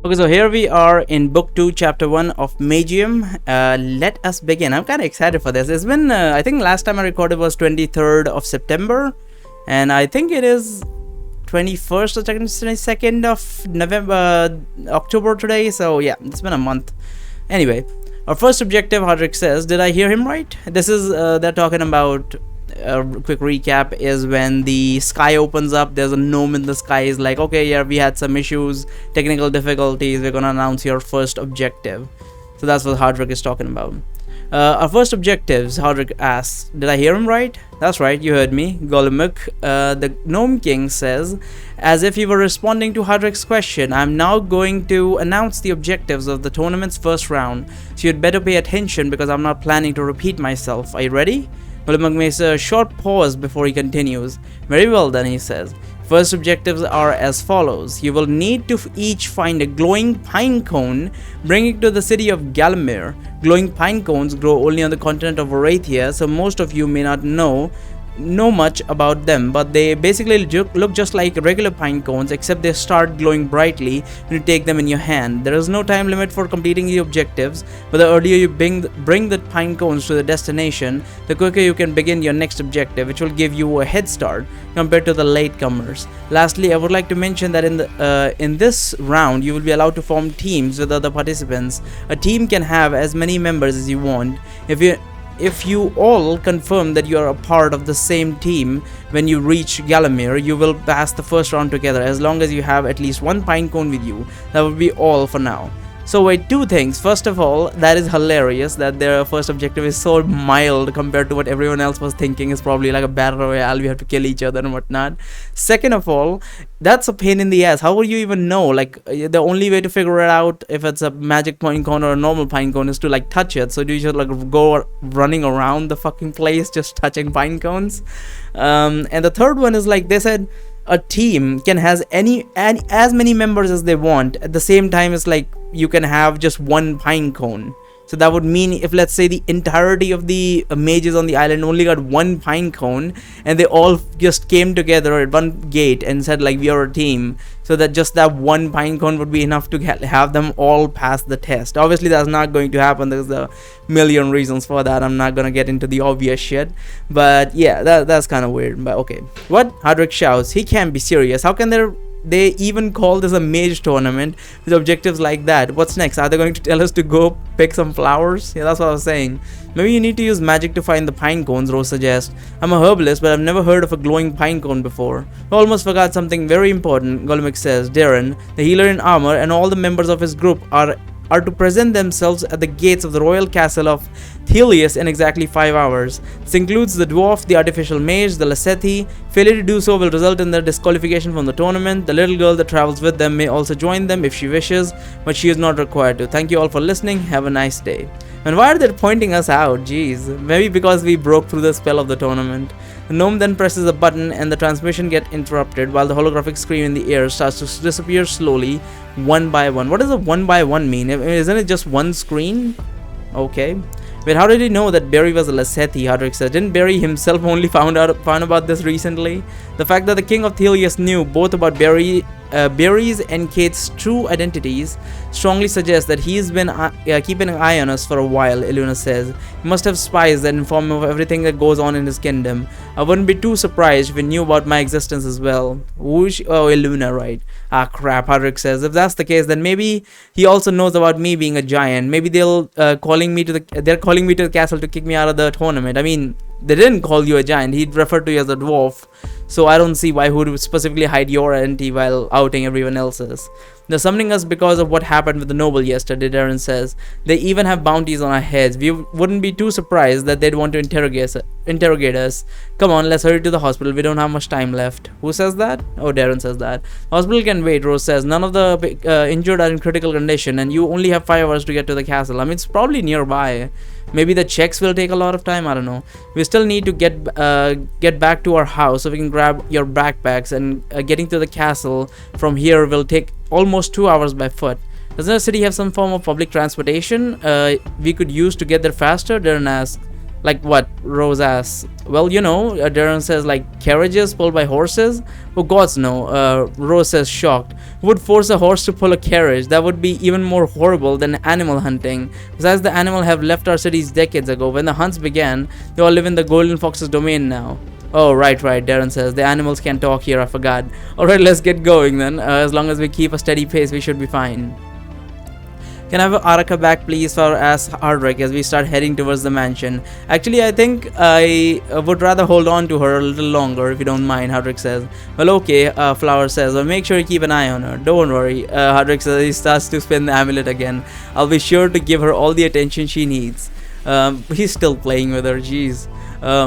Okay, so here we are in book 2, chapter 1 of Magium. Let us begin. I'm kind of excited for this. It's been, I think last time I recorded was 23rd of September, and I think it is 21st or 22nd of November, October today. So yeah, it's been a month. Anyway, our first objective, Hodrick says, did I hear him right? This is, they're talking about, a quick recap is when the sky opens up, there's a gnome in the sky, is like, okay, yeah, we had some issues, technical difficulties, we're gonna announce your first objective. So that's what Hardrick is talking about. Our first objectives, Hardrick asks, did I hear him right? That's right, you heard me, Golemuk. The Gnome King says, as if he were responding to Hardrick's question, I'm now going to announce the objectives of the tournament's first round, so you'd better pay attention because I'm not planning to repeat myself. Are you ready? Golemuk makes a short pause before he continues. Very well then, he says. First objectives are as follows. You will need to each find a glowing pine cone, bring it to the city of Galamir. Glowing pine cones grow only on the continent of Wraithia, so most of you may not know much about them, but they basically look just like regular pine cones, except they start glowing brightly when you take them in your hand. There is no time limit for completing the objectives, but the earlier you bring the pine cones to the destination, the quicker you can begin your next objective, which will give you a head start compared to the latecomers. Lastly, I would like to mention that in this round you will be allowed to form teams with other participants. A team can have as many members as you want. If you all confirm that you are a part of the same team when you reach Galamir, you will pass the first round together as long as you have at least one pine cone with you. That will be all for now. So wait, two things. First of all, that is hilarious that their first objective is so mild compared to what everyone else was thinking. Is probably like a battle royale, we have to kill each other and whatnot. Second of all, that's a pain in the ass. How will you even know? Like, the only way to figure it out if it's a magic pine cone or a normal pine cone is to like touch it. So do you just like go running around the fucking place just touching pine cones? And the third one is like they said, a team can has as many members as they want. At the same time, it's like you can have just one pine cone. So that would mean if, let's say, the entirety of the mages on the island only got one pine cone and they all just came together at one gate and said like we are a team, so that just that one pine cone would be enough to have them all pass the test. Obviously that's not going to happen. There's a million reasons for that. I'm not gonna get into the obvious shit, but yeah, that's kind of weird. But okay, what? Hardrick shouts, he can't be serious. How can they even call this a mage tournament with objectives like that? What's next? Are they going to tell us to go pick some flowers? Yeah, that's what I was saying. Maybe you need to use magic to find the pine cones, Rose suggests. I'm a herbalist, but I've never heard of a glowing pine cone before. I almost forgot something very important, Golemuk says. Darren, the healer in armor, and all the members of his group are to present themselves at the gates of the royal castle of Thelius in exactly 5 hours. This includes the dwarf, the artificial mage, the Lasethi. Failure to do so will result in their disqualification from the tournament. The little girl that travels with them may also join them if she wishes, but she is not required to. Thank you all for listening. Have a nice day. And why are they pointing us out? Jeez. Maybe because we broke through the spell of the tournament. The gnome then presses a button and the transmission gets interrupted while the holographic screen in the air starts to disappear slowly, one by one. What does a one by one mean? Isn't it just one screen? Okay. Wait, how did he know that Barry was a Lasethi? Hardrick said. Didn't Barry himself only found about this recently? The fact that the king of Thelius knew both about Barry's and Kate's true identities strongly suggests that he's been keeping an eye on us for a while, Iluna says. He must have spies that inform him of everything that goes on in his kingdom. I wouldn't be too surprised if he knew about my existence as well. Oh, Iluna, right. Ah, crap, Hardrick says. If that's the case, then maybe he also knows about me being a giant. Maybe they're calling me to the castle to kick me out of the tournament. I mean, they didn't call you a giant. He referred to you as a dwarf. So I don't see why he would specifically hide your identity while outing everyone else's. They're summoning us because of what happened with the noble yesterday, Darren says. They even have bounties on our heads. We wouldn't be too surprised that they'd want to interrogate us. Come on, let's hurry to the hospital. We don't have much time left. Who says that? Oh, Darren says that. Hospital can wait, Rose says. None of the injured are in critical condition and you only have 5 hours to get to the castle. I mean, it's probably nearby. Maybe the checks will take a lot of time. I don't know. We still need to get back to our house so we can grab your backpacks, and getting to the castle from here will take almost 2 hours by foot. Doesn't the city have some form of public transportation we could use to get there faster? Darren asks. Like what? Rose asks. Well, Darren says, like carriages pulled by horses? Oh, gods no. Rose says, shocked. Who would force a horse to pull a carriage? That would be even more horrible than animal hunting. Besides, the animal have left our cities decades ago. When the hunts began, they all live in the Golden Fox's domain now. Oh, right, Darren says. The animals can't talk here, I forgot. Alright, let's get going then. As long as we keep a steady pace, we should be fine. Can I have Araka back, please, for asks Hardrick as we start heading towards the mansion. Actually, I think I would rather hold on to her a little longer, if you don't mind, Hardrick says. Well, okay, Flower says. Well, make sure you keep an eye on her. Don't worry, Hardrick says. He starts to spin the amulet again. I'll be sure to give her all the attention she needs. He's still playing with her, jeez.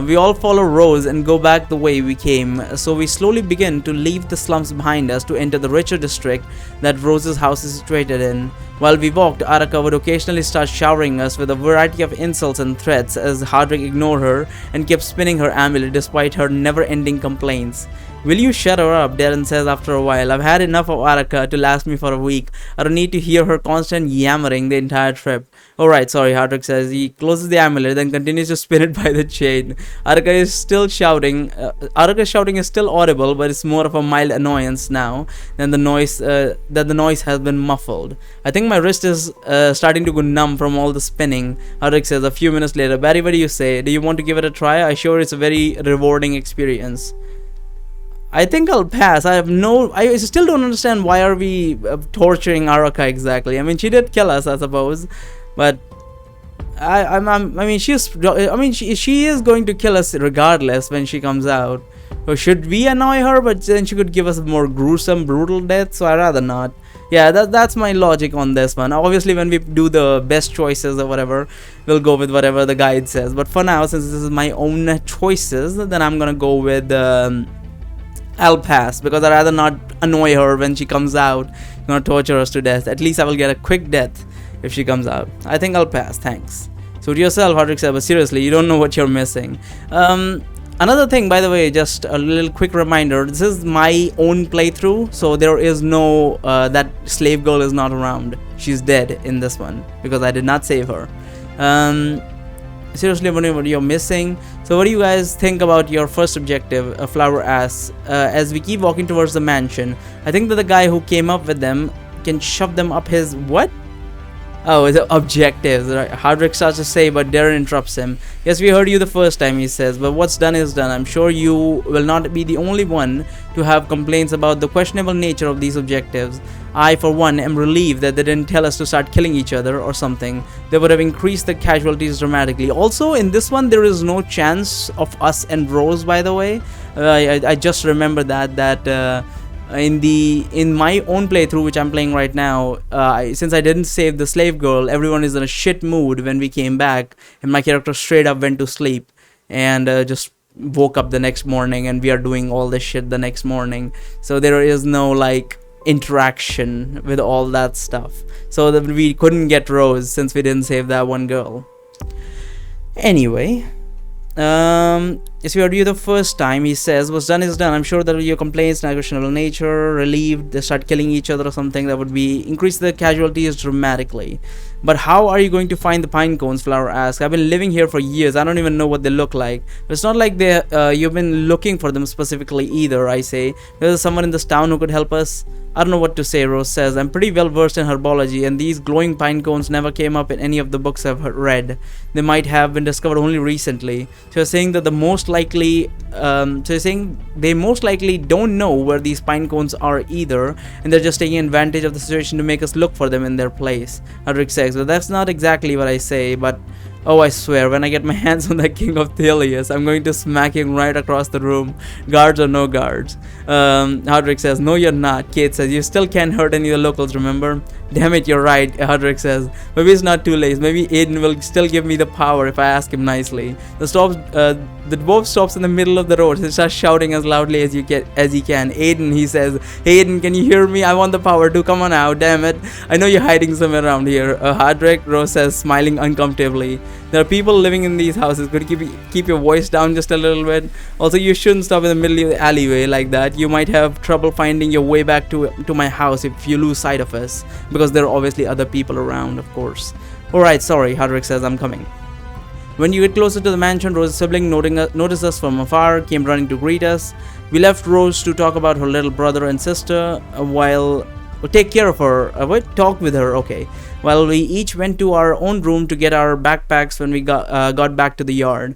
We all follow Rose and go back the way we came, so we slowly begin to leave the slums behind us to enter the richer district that Rose's house is situated in. While we walked, Araka would occasionally start showering us with a variety of insults and threats as Hardrick ignored her and kept spinning her amulet despite her never-ending complaints. Will you shut her up? Darren says after a while. I've had enough of Araka to last me for a week. I don't need to hear her constant yammering the entire trip. Alright, sorry, Hardrick says. He closes the amulet, then continues to spin it by the chain. Araka is still shouting. Araka's shouting is still audible, but it's more of a mild annoyance now than the noise that the noise has been muffled. I think my wrist is starting to go numb from all the spinning. Hardrick says a few minutes later. Barry, what do you say? Do you want to give it a try? I'm sure it's a very rewarding experience. I think I'll pass. I still don't understand why are we torturing Araka exactly. I mean, she did kill us, I suppose, but she is going to kill us regardless when she comes out. So should we annoy her? But then she could give us a more gruesome, brutal death. So I'd rather not. Yeah, that's my logic on this one. Obviously, when we do the best choices or whatever, we'll go with whatever the guide says. But for now, since this is my own choices, then I'm gonna go with. I'll pass because I'd rather not annoy her when she comes out, torture us to death. At least I will get a quick death if she comes out. I think I'll pass, thanks. So to yourself, Hardrick said, but seriously, you don't know what you're missing. Another thing, by the way, just a little quick reminder, this is my own playthrough, so there is no, that slave girl is not around. She's dead in this one because I did not save her. Seriously, wondering what you're missing. So what do you guys think about your first objective? Flower asks. As we keep walking towards the mansion, I think that the guy who came up with them can shove them up his what? Oh, it's objectives. Right. Hardrick starts to say, but Darren interrupts him. Yes, we heard you the first time, he says, but what's done is done. I'm sure you will not be the only one to have complaints about the questionable nature of these objectives. I, for one, am relieved that they didn't tell us to start killing each other or something. They would have increased the casualties dramatically. Also, in this one, there is no chance of us and Rose, by the way. I just remember that in my own playthrough, which I'm playing right now, since I didn't save the slave girl, everyone is in a shit mood when we came back, and my character straight up went to sleep and just woke up the next morning, and we are doing all this shit the next morning. So there is no like interaction with all that stuff, so that we couldn't get Rose since we didn't save that one girl. Anyway, if we heard you the first time, he says, what's done is done. I'm sure that your complaints, questionable nature, relieved, they start killing each other or something, that would be increase the casualties dramatically. But how are you going to find the pine cones? Flower asks. I've been living here for years. I don't even know what they look like. But it's not like you've been looking for them specifically either, I say. There's someone in this town who could help us. I don't know what to say, Rose says. I'm pretty well versed in herbology, and these glowing pine cones never came up in any of the books I've read. They might have been discovered only recently. So you're saying that they most likely don't know where these pine cones are either, and they're just taking advantage of the situation to make us look for them in their place. Hardrick says, well, that's not exactly what I say, but oh, I swear, when I get my hands on the King of Thelius, I'm going to smack him right across the room, guards or no guards. Hardrick says, no, you're not. Kate says, you still can't hurt any of the locals, remember? Damn it, you're right, Hardrick says. Maybe it's not too late. Maybe Aiden will still give me the power if I ask him nicely. The dwarf stops in the middle of the road and starts shouting as loudly as he can. Aiden, he says, hey, Aiden, can you hear me? I want the power too. Come on out, damn it. I know you're hiding somewhere around here. Hardrick, Rose says, smiling uncomfortably. There are people living in these houses. Could you keep your voice down just a little bit? Also, you shouldn't stop in the middle of the alleyway like that. You might have trouble finding your way back to my house if you lose sight of us, because there are obviously other people around, of course. Alright, sorry, Hardrick says, I'm coming. When you get closer to the mansion, Rose's sibling, noticed us from afar, came running to greet us. We left Rose to talk about her little brother and sister while take care of her. Talk with her, okay. While we each went to our own room to get our backpacks when we got back to the yard.